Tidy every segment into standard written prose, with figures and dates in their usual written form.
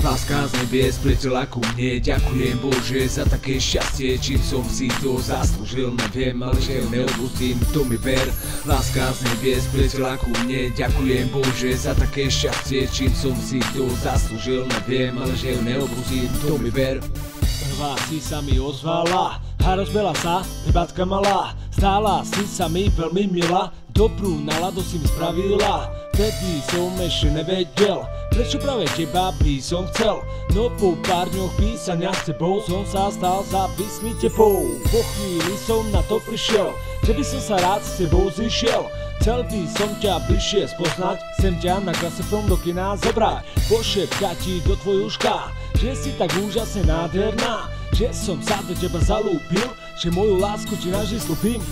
Láska z nebies priletela ku mne, ďakujem Bože za také šťastie, čím som si to zaslúžil, neviem, ale že ju neopustím, to mi ver. Láska z nebies priletela ku mne, ďakujem Bože za také šťastie, čím som si to zaslúžil, neviem, ale že ju neopustím, to mi ver. Prvá si sa mi ozvala a rozbela sa, debatka malá. Stála si sa mi veľmi milá, dobrú náladu si mi spravila. Vtedy som ešte nevedel, prečo práve teba by som chcel. No po pár dňoch písania s tebou som sa stal závislý tebou. Po chvíli som na to prišiel, že by som sa rád s tebou zišiel. Chcel by som ťa bližšie spoznať, chcem ťa na krásny film do kina zobrať. Pošepkať ti do tvojho uška, že si tak úžasne nádherná, že som sa do teba zalúbil, že moju lásku ti navždy slúbim.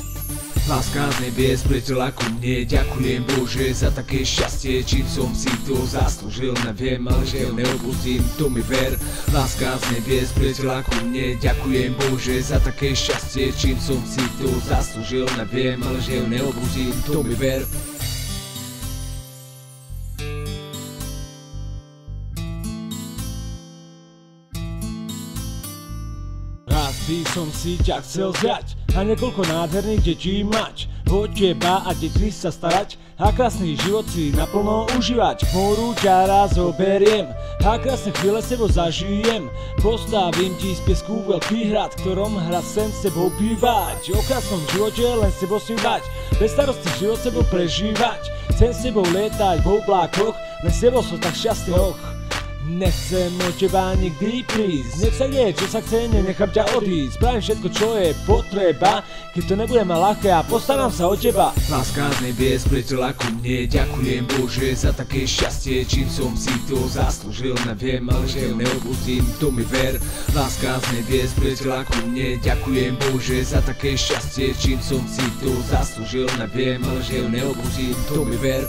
Láska z nebies priletela ku mne, ďakujem Bože za také šťastie, čím som si to zaslúžil, neviem, ale že ju neopustím, to mi ver. Láska z nebies priletela ku mne, ďakujem Bože za také šťastie, čím som si to zaslúžil, neviem, ale že ju neopustím, to mi ver. Raz by som si ťa chcel vziať a niekoľko nádherných detí mať, o teba a deti sa starať a krásny život si naplno užívať. K moru ťa raz oberiem a krásne chvíle s tebou zažijem. Postavím ti z piesku veľký hrad, v ktorom hrad sem s tebou bývať. O krásnom živote len s tebou snívať, bez starosti život s tebou prežívať. Chcem s tebou lietať v oblákoch, len s tebou som tak šťastný, Nechcem od teba nikdy prísť, nech sa deje čo sa chce, nenechám ťa odísť. Spravím všetko čo je potreba, keď to nebude ma ľahké a postaram sa o teba. Láska z nebies priletela ku mne, ďakujem Bože za také šťastie, čím som si to zaslúžil, neviem, ale že ju neopustím, to mi ver. Láska z nebies priletela ku mne, ďakujem Bože za také šťastie, čím som si to zaslúžil, neviem, ale že ju neopustím, to mi ver.